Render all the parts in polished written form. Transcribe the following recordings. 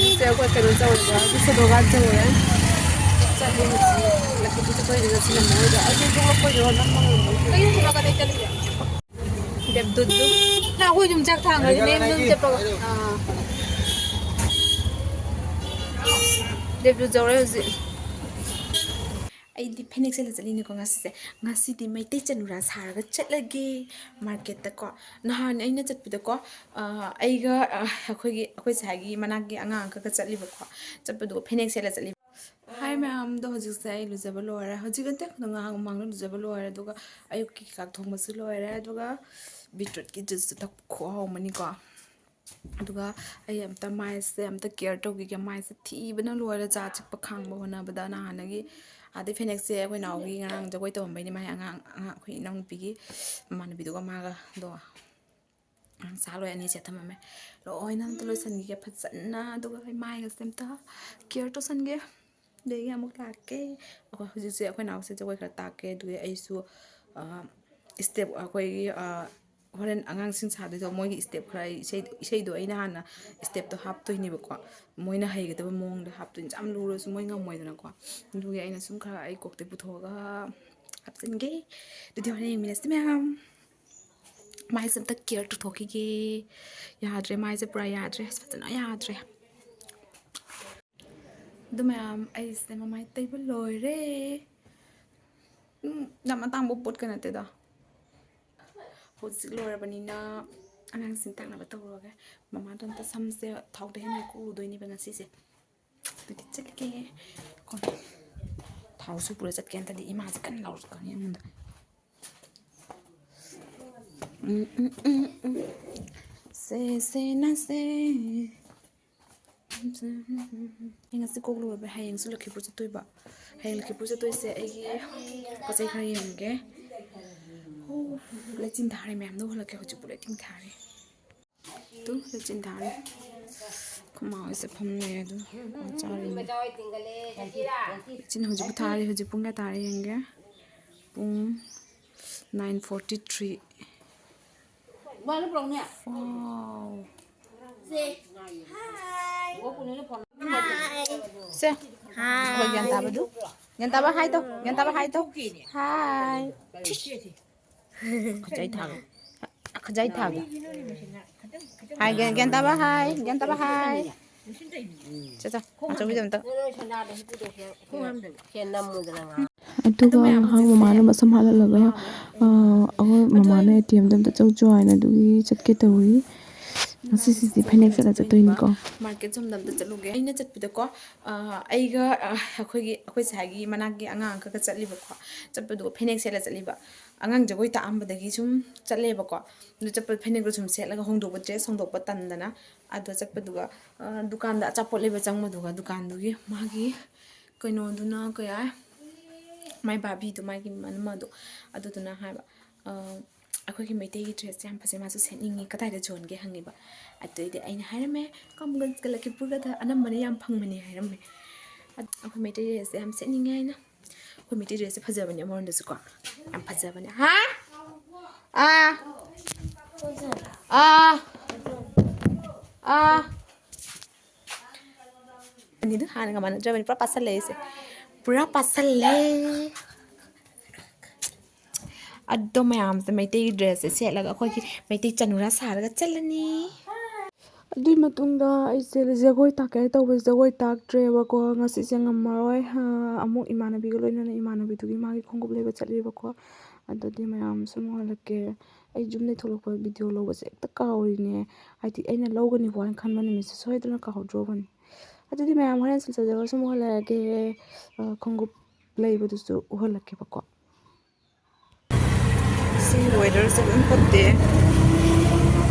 ꯍꯧꯖꯤꯛꯁꯦ ꯑꯩꯈꯣꯏ ꯀꯩꯅꯣ ꯇꯧꯔꯒ ꯁꯣꯗꯣꯒꯥꯠ ꯇꯧꯔꯦ ꯆꯠꯂꯤ ꯂꯛꯈꯤꯄꯨꯔ ꯆꯠꯄꯩꯗꯨꯗ ꯁꯤꯂꯝꯃꯣꯏꯗ ꯑꯗꯨ ꯊꯣꯛꯂꯛꯄꯩꯗꯣ ꯅꯝꯕ ꯉꯝꯃꯣꯏ ꯀꯩꯅꯣ ꯊꯣꯛꯂꯛꯀꯗꯩ ꯆꯠꯂꯤꯒꯦ ꯗꯦꯕꯗꯨꯠꯇꯨ ꯅꯪ ꯑꯩꯈꯣꯏ ꯑꯗꯨꯝ ꯆꯥꯛ ꯊꯥꯡꯈ꯭ꯔꯗꯤ ꯅꯪ ꯑꯗꯨꯝ ꯆꯠꯄꯒ ꯗꯦꯕꯗꯨꯠ ꯌꯧꯔꯦ ꯍꯧꯖꯤꯛ ꯑꯩꯗꯤ ꯐꯅꯦꯛ ꯁꯦꯠꯂ ꯆꯠꯂꯤꯅꯤꯀꯣ ꯉꯁꯤꯗꯤ ꯃꯩꯇꯩ ꯆꯅꯨꯔꯥ ꯁꯥꯔꯒ ꯆꯠꯂꯒꯦ ꯃꯥꯔꯀꯦꯠꯇꯀꯣ ꯅꯍꯥꯟ ꯑꯩꯅ ꯆꯠꯄꯗꯀꯣ ꯑꯩꯒ ꯑꯩꯈꯣꯏ ꯁꯥꯏꯒꯤ ꯃꯅꯥꯛꯀꯤ ꯑꯉꯥꯡ ꯈꯛꯒ ꯆꯠꯄꯗꯨꯒ ꯐꯅꯦꯛ ꯁꯦꯠꯂ ꯆꯠꯂꯤꯕ ꯍꯥꯏ ꯃꯌꯥꯝꯗꯣ ꯍꯧꯖꯤꯛꯁꯦ ꯑꯩ ꯂꯨꯖꯕ ꯂꯣꯏꯔꯦ ꯍꯧꯖꯤꯛ ꯅꯠꯇꯦ ꯉꯥꯏꯍꯥꯛ ꯃꯃꯥꯡꯗ ꯂꯨꯖꯕ ꯂꯣꯏꯔꯦ ꯑꯗꯨꯒ ꯑꯌꯨꯛꯀꯤ ꯆꯥꯛ ꯊꯣꯡꯕꯁꯨ ꯂꯣꯏꯔꯦ ꯑꯗꯨꯒ ꯕꯤꯇ꯭ꯔꯨꯠꯀꯤ ꯖꯨꯁꯁꯨ ꯊꯛꯄ ꯈꯣꯍꯥꯎꯃꯅꯤꯀꯣ ꯑꯗꯨꯒ ꯑꯩ ꯑꯝꯇ ꯃꯥꯏꯁꯦ ꯑꯝꯇ ꯀꯦꯌꯔ ꯇꯧꯈꯤꯒꯦ ꯃꯥꯏꯁꯦ ꯊꯤꯕꯅ ꯂꯣꯏꯔꯦ ꯆꯥ ꯆꯤꯛꯄ ꯈꯥꯡꯕ ꯍꯣꯠꯅꯕꯗ ꯅꯍꯥꯟꯗꯒꯤ ꯑꯗꯩ ꯐꯅꯦꯛꯁꯦ ꯑꯩꯈꯣꯏ ꯅꯥꯎꯒꯤ ꯉꯔꯥꯡ ꯖꯒꯣꯏ ꯇꯧꯔꯝꯕꯩꯅꯤ ꯃꯥꯒꯤ ꯑꯉꯥꯡ ꯑꯩꯈꯣꯏ ꯏꯅꯥꯎꯅꯨꯄꯤꯒꯤ ꯃꯃꯥꯟꯅꯕꯤꯗꯨꯒ ꯃꯥꯒꯗꯣ ꯁꯥ ꯂꯣꯏ ꯑꯅꯤ ꯊꯝꯃꯝꯃꯦ ꯂꯣꯏꯅ ꯑꯝꯇ ꯂꯣꯏꯁꯟꯈꯤꯒꯦ ꯐꯖꯅ ꯑꯗꯨꯒ ꯑꯩ ꯃꯥꯏꯒꯁꯦ ꯑꯝꯇ ꯀꯦꯌꯔ ꯇꯧꯁꯟꯒꯦ ꯑꯗꯒꯤ ꯑꯃꯨꯛ ꯂꯥꯛꯀꯦ ꯍꯧꯖꯤꯛꯁꯦ ꯑꯩꯈꯣꯏ ꯅꯥꯎꯁꯦ ꯖꯒꯣꯏ ꯈꯔ ꯇꯥꯛꯀꯦ ꯑꯗꯨꯒꯤ ꯑꯩꯁꯨ ꯏꯁꯇꯦꯞ ꯑꯩꯈꯣꯏꯒꯤ ꯍꯣꯔꯦꯟ ꯑꯉꯥꯡꯁꯤꯡ ꯁꯥꯗꯣꯏꯗꯣ ꯃꯣꯏꯒꯤ ꯏꯁꯇꯦꯞ ꯈꯔ ꯏꯁꯩꯗꯣ ꯑꯩꯅ ꯍꯥꯟꯅ ꯏꯁꯇꯦꯞꯇꯣ ꯍꯥꯞꯇꯣꯏꯅꯦꯕꯀꯣ ꯃꯣꯏꯅ ꯍꯩꯒꯗꯕ ꯃꯑꯣꯡꯗ ꯍꯥꯞꯇꯣꯏꯅꯤ ꯌꯥꯝ ꯂꯨꯔꯁꯨ ꯃꯣꯏ ꯉꯝꯃꯣꯏꯗꯅꯀꯣ ꯑꯗꯨꯒꯤ ꯑꯩꯅ ꯁꯨꯝ ꯈꯔ ꯑꯩ ꯀꯣꯛꯇꯩ ꯄꯨꯊꯣꯛꯑꯒ ꯍꯥꯞꯆꯤꯟꯒꯦ ꯑꯗꯨꯗꯤ ꯍꯣꯔꯦꯟ ꯌꯦꯡꯃꯤꯟꯅꯁꯤ ꯃꯌꯥꯝ ꯃꯥꯏꯁꯦ ꯑꯝꯇ ꯀꯦꯌꯔ ꯇꯧꯊꯣꯛꯈꯤꯒꯦ ꯌꯥꯗ꯭ꯔꯦ ꯃꯥꯏꯁꯦ ꯄꯨꯔꯥ ꯌꯥꯗ꯭ꯔꯦ ꯐꯖꯅ ꯌꯥꯗ꯭ꯔꯦ ꯑꯗꯨ ꯃꯌꯥꯝ ꯑꯩꯁꯦ ꯃꯃꯥꯏ ꯇꯩꯕ ꯂꯣꯏꯔꯦ ꯌꯥꯝ ꯑꯇꯥꯡꯕ ꯄꯣꯠꯀ ꯅꯠꯇꯦꯗ ꯍꯧꯖꯤꯛ ꯂꯣꯏꯔꯕꯅꯤꯅ ꯑꯉꯥꯡꯁꯤꯡ ꯇꯥꯛꯅꯕ ꯇꯧꯔꯒꯦ ꯃꯃꯥꯗꯣ ꯑꯝꯇ ꯁꯝꯁꯦ ꯊꯥꯎꯗ ꯍꯦꯟꯅ ꯀꯨꯗꯣꯏꯅꯦꯕ ꯉꯁꯤꯁꯦ ꯑꯗꯨꯗꯤ ꯆꯠꯂꯒꯦ ꯊꯥꯎꯁꯨ ꯄꯨꯔ ꯆꯠꯀꯦ ꯍꯟꯇꯗꯤ ꯏꯃꯥꯁꯦ ꯀꯟꯅ ꯂꯥꯎꯔꯛꯀꯅꯤ ꯑꯩꯉꯣꯟꯗ ꯁꯦ ꯅꯁꯦ ꯑꯩ ꯉꯁꯤ ꯀꯣꯛ ꯂꯣꯏꯕ ꯍꯌꯦꯡꯁꯨ ꯂꯛꯈꯤꯄꯨꯔ ꯆꯠꯇꯣꯏꯕ ꯍꯌꯦꯡ ꯂꯛꯈꯤꯄꯨꯔ ꯆꯠꯇꯣꯏꯁꯦ ꯑꯩꯒꯤ ꯄꯣꯠ ꯆꯩ ꯈꯔ ꯌꯦꯡꯉꯨꯒꯦ ꯂꯩꯆꯤꯟ ꯊꯥꯔꯦ ꯃꯌꯥꯝꯗꯣ ꯎꯍꯜꯂꯛꯀꯦ ꯍꯧꯖꯤꯛꯄꯨ ꯂꯩꯆꯤꯟ ꯊꯥꯔꯦ ꯑꯗꯨ ꯂꯩꯆꯤꯟ ꯊꯥꯔꯦ ꯈꯨꯃꯥꯡꯁꯦ ꯐꯝꯃꯦ ꯑꯗꯨ ꯂꯩꯆꯤꯟ ꯍꯧꯖꯤꯛꯄꯨ ꯊꯥꯔꯦ ꯍꯧꯖꯤꯛ ꯄꯨꯡ ꯀꯌꯥ ꯇꯥꯔꯦ ꯌꯦꯡꯒꯦ ꯄꯨꯡ 9:43 Wow. Se. Hi. Yan taba hai to. Yan taba hai to. Hi. Khajai thang. Khajai thang. Hai yan taba hai. Yan taba hai. Cha cha. Cha bi dam ta. ꯑꯗꯨꯒ ꯉꯥꯏꯍꯥꯛ ꯃꯃꯥꯅ ꯃꯁꯝ ꯍꯥꯜꯍꯜꯂꯒ ꯑꯩꯈꯣꯏ ꯃꯃꯥꯅ ATMꯗ ꯑꯝꯇ ꯆꯧ ꯍꯥꯏꯅ ꯑꯗꯨꯒꯤ ꯆꯠꯀꯦ ꯇꯧꯔꯤ ꯉꯁꯤꯁꯤꯗꯤ ꯐꯅꯦꯛ ꯁꯦꯠꯂ ꯆꯠꯇꯣꯏꯅꯤꯀꯣ ꯃꯥꯔꯀꯦꯠ ꯁꯣꯝꯗ ꯑꯝꯇ ꯆꯠꯂꯨꯒꯦ ꯑꯩꯅ ꯆꯠꯄꯗꯀꯣ ꯑꯩꯒ ꯑꯩꯈꯣꯏ ꯁꯥꯏꯒꯤ ꯃꯅꯥꯛꯀꯤ ꯑꯉꯥꯡ ꯈꯛꯒ ꯆꯠꯄꯗꯨꯒ ꯐꯅꯦꯛ ꯁꯦꯠꯂ ꯆꯠꯂꯤꯕ ꯑꯉꯥꯡ ꯖꯒꯣꯏ ꯇꯥꯛꯑꯝꯕꯗꯒꯤ ꯁꯨꯝ ꯆꯠꯂꯦꯕꯀꯣ ꯑꯗꯨ ꯆꯠꯄ ꯐꯅꯦꯛꯇꯣ ꯁꯨꯝ ꯁꯦꯠꯂꯒ ꯍꯣꯡꯗꯣꯛꯄ ꯗ꯭ꯔꯦꯁ ꯍꯣꯡꯗꯣꯛꯄ ꯇꯟꯗꯅ ꯑꯗꯣ ꯆꯠꯄꯗꯨꯒ ꯗꯨꯀꯥꯟꯗ ꯑꯆꯥꯄꯣꯠ ꯂꯩꯕ ꯆꯪꯕꯗꯨꯒ ꯗꯨꯀꯥꯟꯗꯨꯒꯤ ꯃꯥꯒꯤ ꯀꯩꯅꯣꯗꯨꯅ ꯀꯌꯥ ꯃꯥꯏ ꯕꯥꯕꯤꯗꯣ ꯃꯥꯒꯤ ꯃꯅꯝꯃꯗꯣ ꯑꯗꯨꯗꯨꯅ ꯍꯥꯏꯕ ꯑꯩꯈꯣꯏꯒꯤ ꯃꯩꯇꯩꯒꯤ ꯗ꯭ꯔꯦꯁꯁꯦ ꯌꯥꯝ ꯐꯖꯩ ꯃꯥꯁꯨ ꯁꯦꯠꯅꯤꯡꯉꯤ ꯀꯗꯥꯏꯗ ꯌꯣꯟꯒꯦ ꯍꯪꯉꯤꯕ ꯑꯗꯨꯗꯩꯗꯤ ꯑꯩꯅ ꯍꯥꯏꯔꯝꯃꯦ ꯀꯝꯒ ꯂꯛꯈꯤꯄꯨꯔꯒꯗ ꯑꯅꯝꯕꯅ ꯌꯥꯝ ꯐꯪꯕꯅꯦ ꯍꯥꯏꯔꯝꯃꯦ ꯑꯩꯈꯣꯏ ꯃꯩꯇꯩ ꯗ꯭ꯔꯦꯁꯁꯦ ꯌꯥꯝ ꯁꯦꯠꯅꯤꯡꯉꯦ ꯍꯥꯏꯅ ꯑꯩꯈꯣꯏ ꯃꯩꯇꯩ ꯗ꯭ꯔꯦꯁꯁꯦ ꯐꯖꯕꯅꯦ ꯑꯃꯔꯣꯝꯗꯁꯨꯀꯣ ꯌꯥꯝ ꯐꯖꯕꯅꯦ ꯍꯥ ꯑꯅꯤꯗꯨ ꯍꯥꯟꯅꯒ ꯃꯥꯟꯅꯗ꯭ꯔꯕꯅꯤ ꯄꯨꯔꯥ ꯄꯥꯁꯜꯂꯦ ꯑꯩꯁꯦ ꯄꯨꯔꯥ ꯄꯥꯁꯜꯂꯦ ꯑꯗꯣ ꯃꯌꯥꯝꯁꯦ ꯃꯩꯇꯩꯒꯤ ꯗ꯭ꯔꯦꯁꯁꯦ ꯁꯦꯠꯂꯒ ꯑꯩꯈꯣꯏꯒꯤ ꯃꯩꯇꯩ ꯆꯅꯨꯔꯥ ꯁꯥꯔꯒ ꯆꯠꯂꯅꯤ ꯑꯗꯨꯒꯤ ꯃꯇꯨꯡꯗ ꯑꯩꯁꯦ ꯖꯒꯣꯏ ꯇꯥꯛꯀꯦ ꯇꯧꯕꯁꯦ ꯖꯒꯣꯏ ꯇꯥꯛꯇ꯭ꯔꯦꯕꯀꯣ ꯉꯁꯤꯁꯦ ꯉꯝꯃꯔꯣꯏ ꯑꯃꯨꯛ ꯏꯃꯥꯟꯅꯕꯤꯒ ꯂꯣꯏꯅꯅ ꯏꯃꯥꯟꯅꯕꯤꯗꯨꯒꯤ ꯃꯥꯒꯤ ꯈꯣꯡꯎꯞ ꯂꯩꯕ ꯆꯠꯂꯦꯕꯀꯣ ꯑꯗꯨꯗꯤ ꯃꯌꯥꯝ ꯁꯨꯝ ꯎꯍꯜꯂꯛꯀꯦ ꯑꯩ ꯌꯨꯝꯗꯩ ꯊꯣꯛꯂꯛꯄ ꯚꯤꯗꯤꯑꯣ ꯂꯧꯕꯁꯦ ꯍꯦꯛꯇ ꯀꯥꯎꯔꯤꯅꯦ ꯍꯥꯏꯗꯤ ꯑꯩꯅ ꯂꯧꯒꯅꯤꯀꯣ ꯍꯥꯏꯅ ꯈꯟꯕ ꯅꯨꯃꯤꯠꯁꯦ ꯁꯣꯏꯗꯅ ꯀꯥꯎꯍꯧꯗ꯭ꯔꯕꯅꯤ ꯑꯗꯨꯗꯤ ꯃꯌꯥꯝ ꯍꯣꯔꯦꯟ ꯁꯨꯝ ꯁꯨꯝ ꯎꯍꯜꯂꯛꯑꯒꯦ ꯈꯣꯡꯎꯞ ꯂꯩꯕꯗꯨꯁꯨ ꯎꯍꯜꯂꯛꯀꯦꯕꯀꯣ ꯁꯤꯒꯤ ꯋꯦꯗꯔꯁꯦ ꯑꯗꯨꯝ ꯐꯠꯇꯦ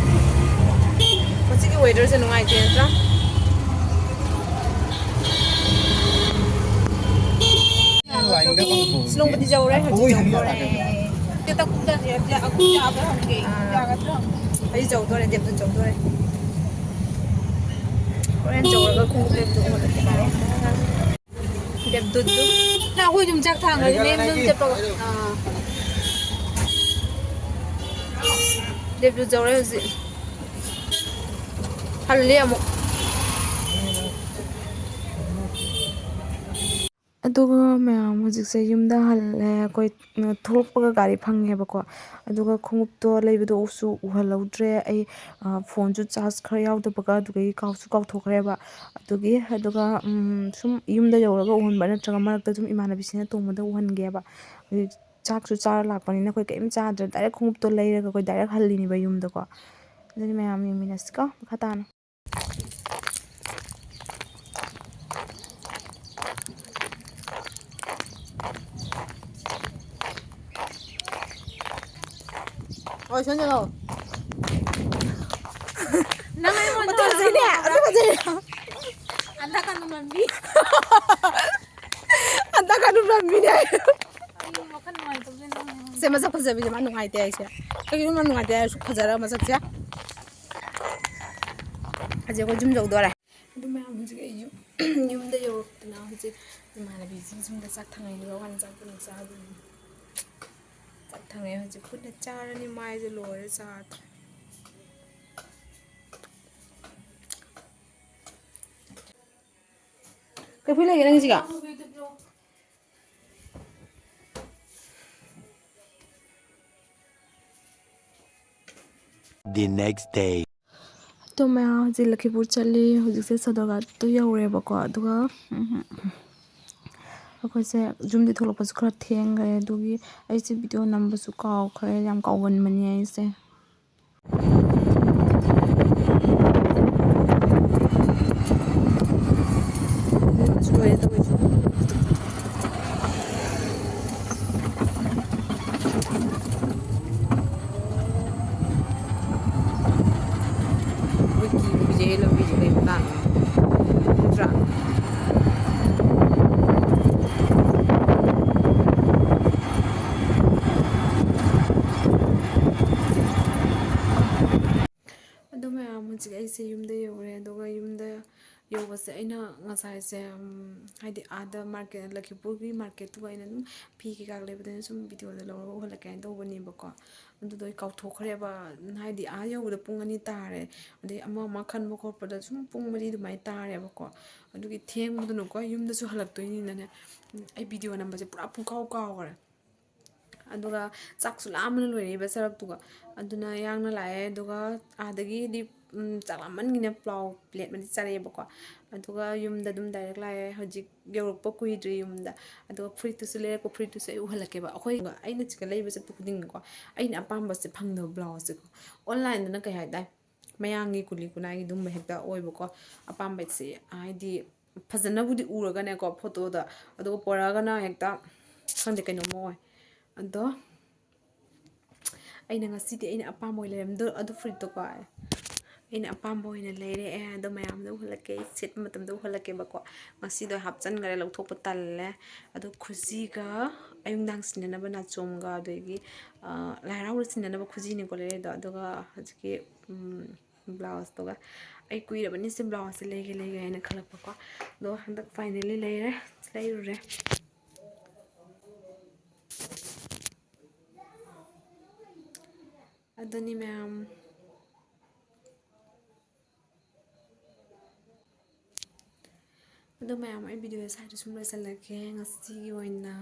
ꯃꯁꯤꯒꯤ ꯋꯦꯗꯔꯁꯦ ꯅꯨꯡꯉꯥꯏꯇꯦ ꯅꯠꯇ꯭ꯔꯥ ꯁꯤꯂꯣꯡꯕꯨꯗꯤ ꯌꯧꯔꯦ ꯍꯧꯖꯤꯛ ꯌꯧꯗꯣꯔꯦ ꯑꯩ ꯌꯧꯗꯣꯔꯦ ꯗꯦꯞꯇ ꯌꯧꯗꯣꯔꯦ ꯍꯣꯔꯦꯟ ꯌꯧꯔꯒ ꯈꯣꯡꯎꯞ ꯂꯩꯕꯗꯣ ꯎꯍꯜꯂꯛꯀꯦ ꯗꯦꯞꯗꯨꯠꯇꯨ ꯅꯪ ꯑꯩꯈꯣꯏ ꯑꯗꯨꯝ ꯆꯥꯛ ꯊꯥꯡꯈ꯭ꯔꯗꯤ ꯅꯪ ꯑꯗꯨꯝ ꯆꯠꯄꯒ ꯗꯦꯞꯗꯨꯠ ꯌꯧꯔꯦ ꯍꯧꯖꯤꯛ ꯍꯜꯂꯦ ꯑꯃꯨꯛ ꯑꯗꯨꯒ ꯃꯌꯥꯝ ꯍꯧꯖꯤꯛꯁꯦ ꯌꯨꯝꯗ ꯍꯜꯂꯦ ꯑꯩꯈꯣꯏ ꯊꯣꯛꯂꯛꯄꯒ ꯒꯥꯔꯤ ꯐꯪꯉꯦꯕꯀꯣ ꯑꯗꯨꯒ ꯈꯣꯡꯎꯞꯇꯣ ꯂꯩꯕꯗꯣꯁꯨ ꯎꯍꯜꯍꯧꯗ꯭ꯔꯦ ꯑꯩ ꯐꯣꯟꯁꯨ ꯆꯥꯔꯖ ꯈꯔ ꯌꯥꯎꯗꯕꯒ ꯑꯗꯨꯗꯒꯤ ꯀꯥꯎꯁꯨ ꯀꯥꯎꯊꯣꯛꯈ꯭ꯔꯦꯕ ꯑꯗꯨꯒ ꯁꯨꯝ ꯌꯨꯝꯗ ꯌꯧꯔꯒ ꯎꯍꯟꯕ ꯅꯠꯇ꯭ꯔꯒ ꯃꯔꯛꯇ ꯁꯨꯝ ꯏꯃꯥꯟꯅꯕꯤꯁꯤꯅ ꯇꯣꯡꯕꯗ ꯎꯍꯟꯒꯦꯕ ꯍꯧꯖꯤꯛ ꯆꯥꯛꯁꯨ ꯆꯥꯔ ꯂꯥꯛꯄꯅꯤꯅ ꯑꯩꯈꯣꯏ ꯀꯔꯤꯝ ꯆꯥꯗ꯭ꯔꯦ ꯗꯥꯏꯔꯦꯛ ꯈꯣꯡꯎꯞꯇꯣ ꯂꯩꯔꯒ ꯑꯩꯈꯣꯏ ꯗꯥꯏꯔꯦꯛ ꯍꯜꯂꯤꯅꯦꯕ ꯌꯨꯝꯗꯀꯣ ꯑꯗꯨꯗꯤ ꯃꯌꯥꯝ ꯌꯦꯡꯃꯤꯟꯅꯁꯤꯀꯣ ꯃꯈꯥ ꯇꯥꯅ 어, 전혀. 나가 이거 어떻게 하세요? 어떻게 하세요? 안타까운 놈이. 안타까운 람미네. 이거 먹한 놈이 또 되는. 세 맞아 보자 비좀 안 농아이 때 이제. 여기 만 농아이 때 숙하자라 맞았지? 아직 좀 정도래. ꯑꯗꯨ ꯃꯌꯥꯝ ꯍꯧꯖꯤꯛ ꯑꯩ ꯌꯨꯝꯗ ꯌꯧꯔꯛꯇꯅ ꯍꯧꯖꯤꯛ ꯏꯃꯥꯟꯅꯕꯤꯁꯤꯡꯁꯤꯡꯗ ꯆꯥꯛ ꯊꯥꯡꯉꯩꯅꯤꯕ ꯋꯥꯅ ꯆꯥꯛ ꯄꯨꯟꯅ ꯆꯥꯗꯣꯏꯅꯤ ꯆꯥꯛ ꯊꯥꯡꯉꯩ ꯍꯧꯖꯤꯛ ꯄꯨꯟꯅ ꯆꯥꯔꯅꯤ ꯃꯥꯏꯁꯦ ꯂꯣꯏꯔꯦ ꯆꯥꯗ ꯀꯩꯐꯨ ꯂꯩꯒꯦ ꯅꯪꯁꯤꯒ The next day. ꯑꯗꯣ ꯃꯌꯥꯝ ꯍꯧꯖꯤꯛ ꯂꯛꯈꯤꯄꯨꯔ ꯆꯠꯂꯤ ꯍꯧꯖꯤꯛꯁꯦ ꯁꯗꯔꯒꯥꯠꯇꯣ ꯌꯧꯔꯦꯕꯀꯣ ꯑꯗꯨꯒ ꯑꯩꯈꯣꯏꯁꯦ ꯌꯨꯝꯗꯤ ꯊꯣꯛꯂꯛꯄꯁꯨ ꯈꯔ ꯊꯦꯡꯈ꯭ꯔꯦ ꯑꯗꯨꯒꯤ ꯑꯩꯁꯦ ꯚꯤꯗꯤꯑꯣ ꯅꯝꯕꯁꯨ ꯀꯥꯎꯈ꯭ꯔꯦ ꯌꯥꯝ ꯀꯥꯎꯒꯟꯕꯅꯤ ꯑꯩꯁꯦ ꯂꯝꯕꯤꯁꯦ ꯀꯩ ꯃꯇꯥꯡꯅꯣ ꯅꯠꯇ꯭ꯔꯥ ꯑꯗꯣ ꯃꯌꯥꯝ ꯍꯧꯖꯤꯛ ꯑꯩꯁꯦ ꯌꯨꯝꯗ ꯌꯧꯔꯦ ꯑꯗꯨꯒ ꯌꯨꯝꯗ ꯌꯧꯕꯁꯦ ꯑꯩꯅ ꯉꯁꯥꯏꯁꯦ ꯍꯥꯏꯗꯤ ꯑꯥꯗ ꯃꯥꯔꯀꯦꯠ ꯂꯛꯈꯤꯄꯨꯔꯒꯤ ꯃꯥꯔꯀꯦꯠꯇꯨꯒ ꯑꯩꯅ ꯑꯗꯨꯝ ꯐꯤ ꯀꯩꯀꯥ ꯂꯩꯕꯗꯅ ꯁꯨꯝ ꯚꯤꯗꯤꯑꯣꯗ ꯂꯧꯔꯒ ꯎꯍꯜꯂꯛꯀꯦ ꯍꯥꯏꯅ ꯇꯧꯕꯅꯦꯕꯀꯣ ꯑꯗꯨꯗꯣ ꯑꯩ ꯀꯥꯎꯊꯣꯛꯈ꯭ꯔꯦꯕ ꯍꯥꯏꯗꯤ ꯑꯥ ꯌꯧꯕꯗ ꯄꯨꯡ 2 ꯇꯥꯔꯦ ꯑꯗꯩ ꯑꯃ ꯈꯟꯕ ꯈꯣꯠꯄꯗ ꯁꯨꯝ ꯄꯨꯡ 4 ꯑꯗꯨꯃꯥꯏꯅ ꯇꯥꯔꯦꯕꯀꯣ ꯑꯗꯨꯒꯤ ꯊꯦꯡꯕꯗꯨꯅꯀꯣ ꯌꯨꯝꯗꯁꯨ ꯍꯜꯂꯛꯇꯣꯏꯅꯤꯅꯅꯦ ꯑꯩ ꯚꯤꯗꯤꯑꯣ ꯅꯝꯕꯁꯦ ꯄꯨꯔꯥ ꯄꯨꯡꯀꯥꯎ ꯀꯥꯎꯈ꯭ꯔꯦ ꯑꯗꯨꯒ ꯆꯥꯛꯁꯨ ꯂꯥꯝꯕꯅ ꯂꯣꯏꯔꯛꯏꯕ ꯁꯔꯛꯇꯨꯒ ꯑꯗꯨꯅ ꯌꯥꯡꯅ ꯂꯥꯛꯑꯦ ꯑꯗꯨꯒ ꯑꯥꯗꯒꯤꯗꯤ ꯆꯥꯛ ꯂꯥꯝꯃꯟꯒꯤꯅ ꯄ꯭ꯂꯥꯎ ꯄ꯭ꯂꯦꯠ ꯑꯃꯗꯤ ꯆꯥꯔꯛꯑꯦꯕꯀꯣ ꯑꯗꯨꯒ ꯌꯨꯝꯗ ꯑꯗꯨꯝ ꯗꯥꯏꯔꯦꯛ ꯂꯥꯛꯑꯦ ꯍꯧꯖꯤꯛ ꯌꯧꯔꯛꯄ ꯀꯨꯏꯗ꯭ꯔꯤ ꯌꯨꯝꯗ ꯑꯗꯨꯒ ꯐꯨꯔꯤꯠꯇꯨꯁꯨ ꯂꯩꯔꯛꯄ ꯐꯨꯔꯤꯠꯇꯨꯁꯨ ꯑꯩ ꯎꯍꯜꯂꯛꯀꯦꯕ ꯑꯩꯈꯣꯏ ꯑꯩꯅ ꯁꯤꯗ ꯂꯩꯕ ꯆꯠꯄ ꯈꯨꯗꯤꯡꯒꯤꯀꯣ ꯑꯩꯅ ꯑꯄꯥꯝꯕꯁꯦ ꯐꯪꯗꯕ ꯕ꯭ꯂꯥꯎꯁꯁꯦꯀꯣ ꯑꯣꯟꯂꯥꯏꯟꯗꯅ ꯀꯩ ꯍꯥꯏꯇꯥꯔꯦ ꯃꯌꯥꯡꯒꯤ ꯀꯨꯂꯤ ꯀꯨꯅꯥꯏꯒꯤ ꯑꯗꯨꯝꯕ ꯍꯦꯛꯇ ꯑꯣꯏꯕꯀꯣ ꯑꯄꯥꯝꯕꯁꯦ ꯍꯥꯏꯗꯤ ꯐꯖꯅꯕꯨꯗꯤ ꯎꯔꯒꯅꯦꯀꯣ ꯐꯣꯇꯣꯗ ꯑꯗꯨꯒ ꯄꯣꯔꯛꯑꯒꯅ ꯍꯦꯛꯇ ꯈꯪꯗꯦ ꯀꯩꯅꯣꯝꯃ ꯑꯣꯏ ꯑꯗꯣ ꯑꯩꯅ ꯉꯁꯤꯗꯤ ꯑꯩꯅ ꯑꯄꯥꯝꯕ ꯑꯣꯏꯅ ꯂꯩꯔꯝꯗꯣ ꯑꯗꯨ ꯐꯨꯔꯤꯠꯇꯣꯀꯣ ꯑꯩꯅ ꯑꯄꯥꯝꯕ ꯑꯣꯏꯅ ꯂꯩꯔꯛꯑꯦ ꯑꯗꯣ ꯃꯌꯥꯝꯗ ꯎꯍꯜꯂꯛꯀꯦ ꯑꯩ ꯁꯦꯠꯄ ꯃꯇꯝꯗ ꯎꯍꯜꯂꯛꯀꯦꯕꯀꯣ ꯉꯁꯤꯗꯣ ꯍꯥꯞꯆꯤꯟꯈꯔꯦ ꯂꯧꯊꯣꯛꯄ ꯇꯜꯂꯦ ꯑꯗꯣ ꯈꯨꯖꯤꯒ ꯑꯌꯨꯛꯗꯥꯡ ꯁꯤꯟꯅꯅꯕ ꯅꯥꯆꯣꯝꯒ ꯑꯗꯒꯤ ꯂꯥꯏ ꯍꯔꯥꯎꯕꯗ ꯁꯤꯟꯅꯅꯕ ꯈꯨꯖꯤꯅꯤꯀꯣ ꯂꯩꯔꯛꯏꯗꯣ ꯑꯗꯨꯒ ꯍꯧꯖꯤꯛꯀꯤ ꯕ꯭ꯂꯥꯎꯁꯇꯨꯒ ꯑꯩ ꯀꯨꯏꯔꯕꯅꯤ ꯁꯤ ꯕ꯭ꯂꯥꯎꯁꯁꯦ ꯂꯩꯒꯦ ꯍꯥꯏꯅ ꯈꯜꯂꯛꯄꯀꯣ ꯑꯗꯣ ꯍꯟꯗꯛ ꯐꯥꯏꯅꯦꯜꯂꯤ ꯂꯩꯔꯨꯔꯦ ꯑꯗꯨꯅꯤ ꯃꯌꯥꯝ ꯑꯗꯣ ꯃꯌꯥꯝ ꯑꯩ ꯚꯤꯗꯤꯑꯣ ꯁ꯭ꯋꯥꯏꯗ ꯁꯨꯝ ꯂꯣꯏꯁꯤꯜꯂꯒꯦ ꯉꯁꯤꯒꯤ ꯑꯣꯏꯅ